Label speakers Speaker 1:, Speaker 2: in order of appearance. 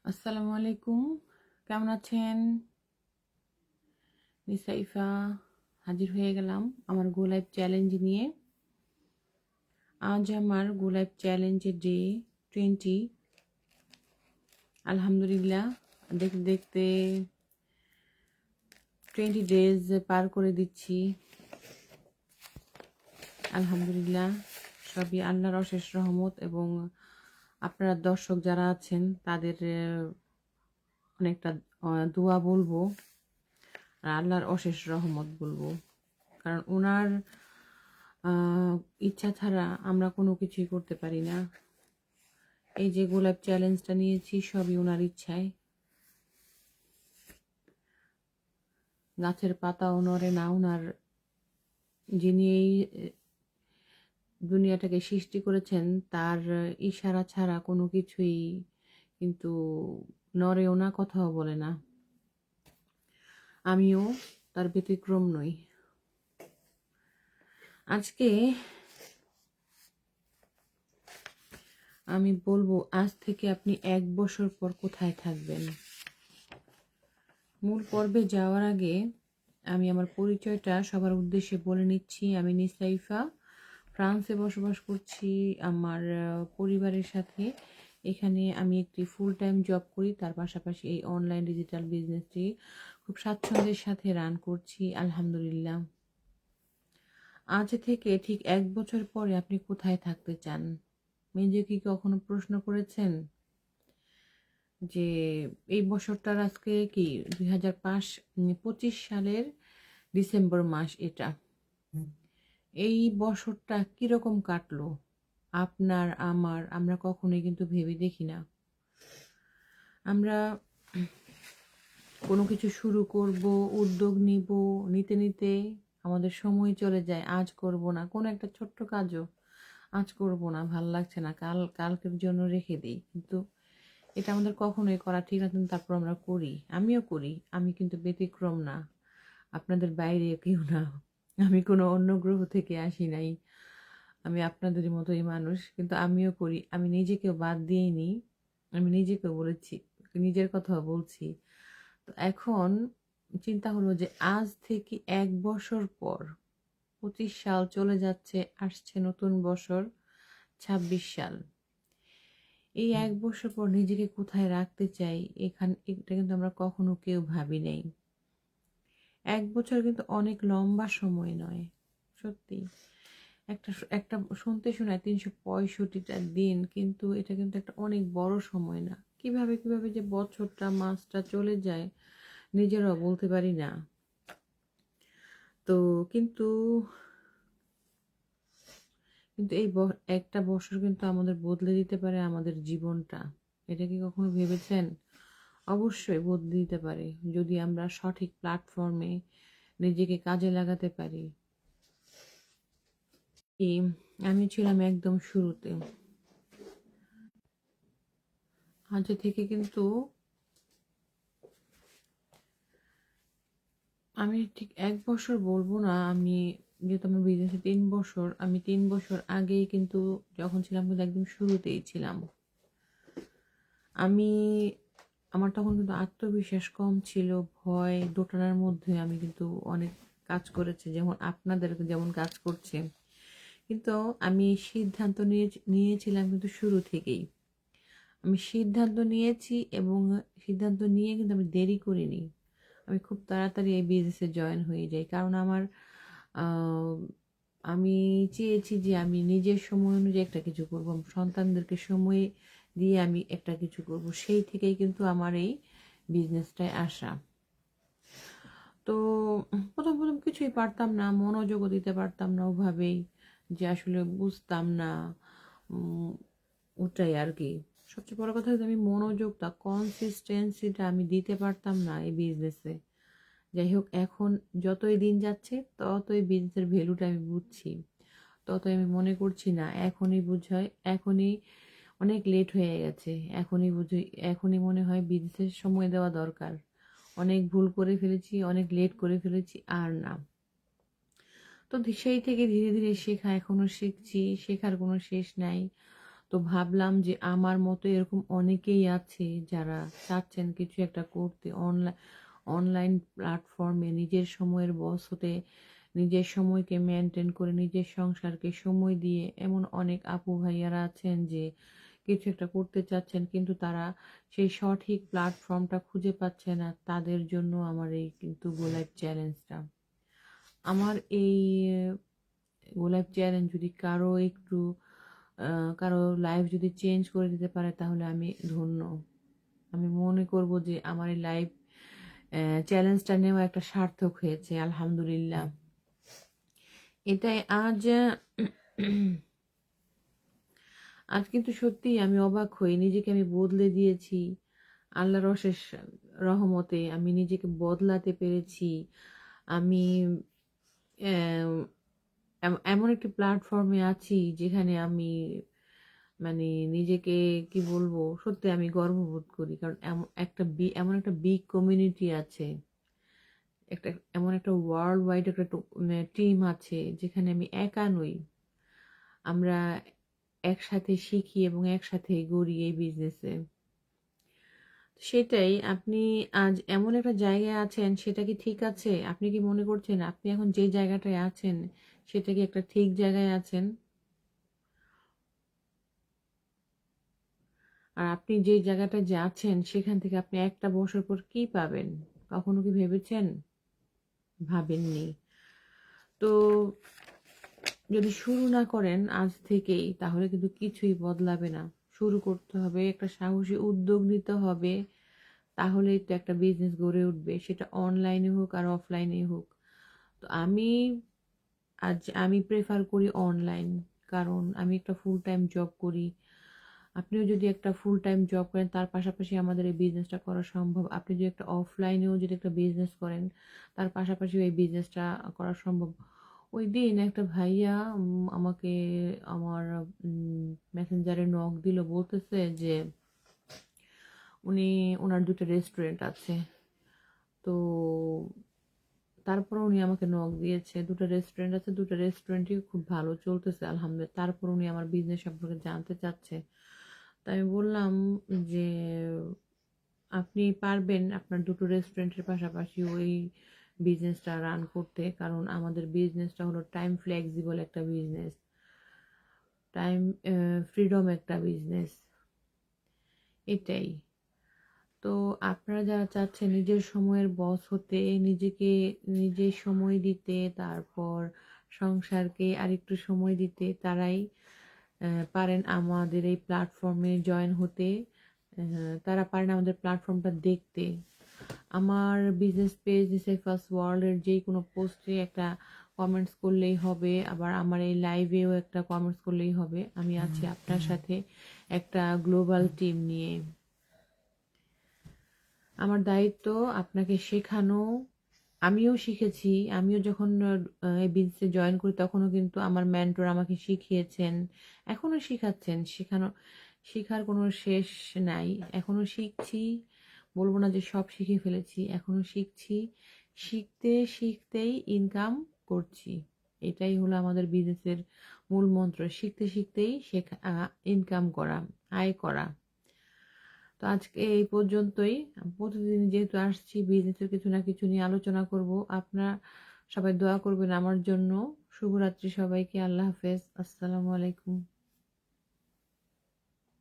Speaker 1: আসসালামু আলাইকুম, কেমন আছেন? নিসাইফা হাজির হয়ে গেলাম আমার গো লাইফ চ্যালেঞ্জ নিয়ে। আজ আমার গো লাইফ চ্যালেঞ্জের ডে 20। আলহামদুলিল্লাহ, দেখতে দেখতে 20 ডেজ পার করে দিচ্ছি। আলহামদুলিল্লাহ, সবই আল্লাহর অশেষ রহমত এবং আপনারা দর্শক যারা আছেন তাদের অনেকটা দোয়া বলবো আর আল্লাহর অশেষ রহমত বলবো, কারণ ওনার ইচ্ছা ছাড়া আমরা কোনো কিছুই করতে পারি না। এই যে গোলাপ চ্যালেঞ্জটা নিয়েছি সবই ওনার ইচ্ছায়। গাছের পাতাও নড়ে না, ওনার যিনি এই দুনিয়াটাকে সৃষ্টি করেছেন তার ইশারা ছাড়া কোনো কিছুই কিন্তু নড়েও না, কথাও বলে না। আমিও তার ব্যতিক্রম নই। আজকে আমি বলবো, আজ থেকে আপনি 1 বছর পর কোথায় থাকবেন। মূল পর্বে যাওয়ার আগে আমি আমার পরিচয়টা সবার উদ্দেশ্যে বলে নিচ্ছি। আমি নিসাইফা, ফ্রান্সে বসবাস করছি আমার পরিবারের সাথে। এখানে আমি একটি ফুল টাইম জব করি, তার পাশাপাশি এই অনলাইন ডিজিটাল বিজনেসটি খুব স্বাচ্ছন্দ্যের সাথে রান করছি আলহামদুলিল্লাহ। আজ থেকে ঠিক 1 বছর পরে আপনি কোথায় থাকতে চান? নিজেকে কি কখনো প্রশ্ন করেছেন যে এই বছরটার আজকে কি 2025 সালের ডিসেম্বর মাস, এটা এই বছরটা কিরকম কাটলো আপনার আমার? আমরা কখনোই কিন্তু ভেবে দেখি না। আমরা কোনো কিছু শুরু করব, উদ্যোগ নিব, নিতে নিতে আমাদের সময় চলে যায়। আজ করব না, কোনো একটা ছোট্ট কাজও আজ করব না, ভাল লাগছে না, কালকের জন্য রেখে দিই। কিন্তু এটা আমাদের কখনোই করা ঠিক না, কিন্তু তারপর আমরা করি। আমিও করি, আমি কিন্তু ব্যতিক্রম না, আপনাদের বাইরে কেউ না। আমি কোনো অন্য গ্রহ থেকে আসি নাই, আমি আপনাদের মতোই মানুষ, কিন্তু আমিও করি। আমি নিজেকেও বাদ দিয়েই নিই, আমি নিজেকেও বলেছি, নিজের কথাও বলছি। তো এখন চিন্তা হলো যে আজ থেকে 1 বছর পর 25 সাল চলে যাচ্ছে, আসছে নতুন বছর 26 সাল। এই 1 বছর পর নিজেকে কোথায় রাখতে চাই, এটা কিন্তু আমরা কখনো কেউ ভাবি নাই। 1 বছর কিন্তু অনেক লম্বা সময় নয়, সত্যি। একটা একটা শুনতে শোনায় 365টা দিন, কিন্তু এটা কিন্তু একটা অনেক বড় সময় না। কিভাবে কিভাবে যে বছরটা মাসটা চলে যায় নিজেরাও বলতে পারি না। তো কিন্তু কিন্তু এই একটা বছর কিন্তু আমাদের বদলে দিতে পারে আমাদের জীবনটা। এটা কি কখনো ভেবেছেন? অবশ্যই বদলে দিতে পারে, যদি আমরা সঠিক প্ল্যাটফর্মে নিজেকে কাজে লাগাতে পারি। আমি ছিলাম একদম শুরুতে। আজ থেকে কিন্তু আমি ঠিক 1 বছর বলবো না, আমি যেহেতু আমার বিজনেসে 3 বছর, আমি 3 বছর আগেই কিন্তু যখন ছিলাম কিন্তু একদম শুরুতেই ছিলাম। আমি আমার তখন কিন্তু আত্মবিশ্বাস কম ছিল, ভয় দোটানার মধ্যে আমি কিন্তু অনেক কাজ করেছি, যেমন আপনাদের যেমন কাজ করছে। কিন্তু আমি সিদ্ধান্ত নিয়েছিলাম কিন্তু শুরু থেকেই। আমি সিদ্ধান্ত নিয়েছি এবং সিদ্ধান্ত নিয়ে কিন্তু আমি দেরি করিনি। আমি খুব তাড়াতাড়ি এই বিজনেসে জয়েন হয়ে যাই, কারণ আমি চেয়েছি যে আমি নিজের সময় অনুযায়ী একটা কিছু করবো, সন্তানদেরকে সময় দিয়ে আমি একটা কিছু করব। সেই থেকেই কিন্তু আমার এই বিজনেসটায় আসা। তো প্রথম প্রথম কিছুই পারতাম না, মনোযোগও দিতে পারতাম না ওভাবেই, যে আসলে বুঝতাম না। ওটাই আর কি। সবচেয়ে বড় কথা হচ্ছে আমি মনোযোগটা, কনসিস্টেন্সিটা আমি দিতে পারতাম না এই বিজনেসে। যাই হোক, এখন যতই দিন যাচ্ছে ততই বিজনেসের ভ্যালুটা আমি বুঝছি, ততই আমি মনে করছি না এখনই বুঝাই, এখনই অনেক লেট হয়ে গেছে, এখনই বুঝি, এখনই মনে হয় বিজনেসের সময় দেওয়া দরকার। অনেক ভুল করে ফেলেছি, অনেক লেট করে ফেলেছি, আর না। তো সেই থেকে ধীরে ধীরে শেখা, এখনো শিখছি, শেখার কোনো শেষ নাই। তো তো ভাবলাম যে আমার মতো এরকম অনেকেই আছে যারা চাচ্ছেন কিছু একটা করতে, অনলাইন প্ল্যাটফর্মে নিজের সময়ের বস হতে, নিজের সময়কে মেনটেন করে নিজের সংসারকে সময় দিয়ে এমন অনেক আপু ভাইয়ারা আছেন যে কিছু একটা করতে চাচ্ছেন, কিন্তু তারা সেই সঠিক প্ল্যাটফর্মটা খুঁজে পাচ্ছে না। তাদের জন্য আমার এই কিন্তু গোলাপ চ্যালেঞ্জটা। আমার এই গোলাপ চ্যালেঞ্জ যদি কারো একটু কারো লাইফ যদি চেঞ্জ করে দিতে পারে তাহলে আমি ধন্য। আমি মনে করব যে আমার এই লাইফ চ্যালেঞ্জটা নেওয়া একটা সার্থক হয়েছে, আলহামদুলিল্লাহ। এটাই আজ কিন্তু সত্যি আমি অবাক হই, নিজেকে আমি বদলে দিয়েছি। আল্লাহর অশেষ রহমতে আমি নিজেকে বদলাতে পেরেছি। আমি এমন একটি প্ল্যাটফর্মে আছি যেখানে আমি মানে নিজেকে কি বলবো, সত্যি আমি গর্ববোধ করি। কারণ এমন একটা বিগ কমিউনিটি আছে, একটা এমন একটা ওয়ার্ল্ড ওয়াইড একটা টিম আছে যেখানে আমি একা নই। আমরা একসাথে শিখি এবং একসাথে গড়ি এই বিজনেসে। সেটাই, আপনি আজ এমন একটা জায়গায় আছেন, সেটা কি ঠিক আছে? আপনি কি মনে করছেন আপনি এখন যে জায়গাটায় আছেন সেটা কি একটা ঠিক জায়গায় আছেন? আর আপনি যে জায়গাটায় যাচ্ছেন সেখান থেকে আপনি একটা বছর পর কি পাবেন? কখনো কি ভেবেছেন? ভাবেননি। তো যদি শুরু না করেন আজ থেকেই তাহলে কিন্তু কিছুই বদলাবে না। শুরু করতে হবে, একটা সাহসী উদ্যোগ নিতে হবে, তাহলেই তো একটা বিজনেস গড়ে উঠবে, সেটা অনলাইনে হোক আর অফলাইনে হোক। তো আমি প্রেফার করি অনলাইন, কারণ আমি একটা ফুল টাইম জব করি। আপনিও যদি একটা ফুল টাইম জব করেন তার পাশাপাশি আমাদের এই বিজনেসটা করা সম্ভব। আপনি যদি একটা অফলাইনেও যদি একটা বিজনেস করেন তার পাশাপাশিও এই বিজনেসটা করা সম্ভব। ওই দিন একটা ভাইয়া আমাকে আমার মেসেঞ্জারে নক দিল, বলতেছে যে ওনার দুটো রেস্টুরেন্ট আছে। তো তারপর উনি আমাকে নক দিয়েছে, দুটো রেস্টুরেন্ট আছে, দুটো রেস্টুরেন্টই খুব ভালো চলতেছে আলহামদুলিল্লাহ। তারপর উনি আমার বিজনেস সম্পর্কে জানতে চাচ্ছে। তাই আমি বললাম যে আপনি পারবেন আপনার দুটো রেস্টুরেন্টের পাশাপাশি ওই বিজনেসটা রান করতে, কারণ আমাদের বিজনেসটা হলো টাইম ফ্লেক্সিবল একটা বিজনেস, টাইম ফ্রিডম একটা বিজনেস। এটাই। তো আপনারা যারা চাচ্ছেন নিজের সময়ের বস হতে, নিজেকে নিজে সময় দিতে, তারপর সংসারকে আরেকটু সময় দিতে, তারাই পারেন আমাদের এই প্ল্যাটফর্মে জয়েন হতে। তারা পারেন আমাদের প্ল্যাটফর্মটা দেখতে। আমার বিজনেস পেজ নিসাই ফার্স্ট ওয়ার্ল্ডের যেই কোনো পোস্টে একটা কমেন্টস করলেই হবে, আবার আমার এই লাইভেও একটা কমেন্টস করলেই হবে। আমি আছি আপনার সাথে একটা গ্লোবাল টিম নিয়ে। আমার দায়িত্ব আপনাকে শেখানো। আমিও শিখেছি, আমিও যখন এই বিজনেসে জয়েন করি তখনও কিন্তু আমার মেন্টর আমাকে শিখিয়েছেন, এখনও শিখাচ্ছেন। শেখার কোনো শেষ নাই, এখনও শিখছি। বলবো না যে সব শিখে ফেলেছি, এখনও শিখছি। শিখতে শিখতেই ইনকাম করছি, এটাই হলো আমাদের বিজনেসের মূল মন্ত্র। শিখতে শিখতেই ইনকাম করা, আয় করা। তো আজকে এই পর্যন্তই। প্রতিদিন যেহেতু আসছি বিজনেসের কিছু না কিছু নিয়ে আলোচনা করব। আপনারা সবাই দোয়া করবেন আমার জন্য। শুভরাত্রি সবাইকে, আল্লাহ হাফেজ, আসসালামু আলাইকুম।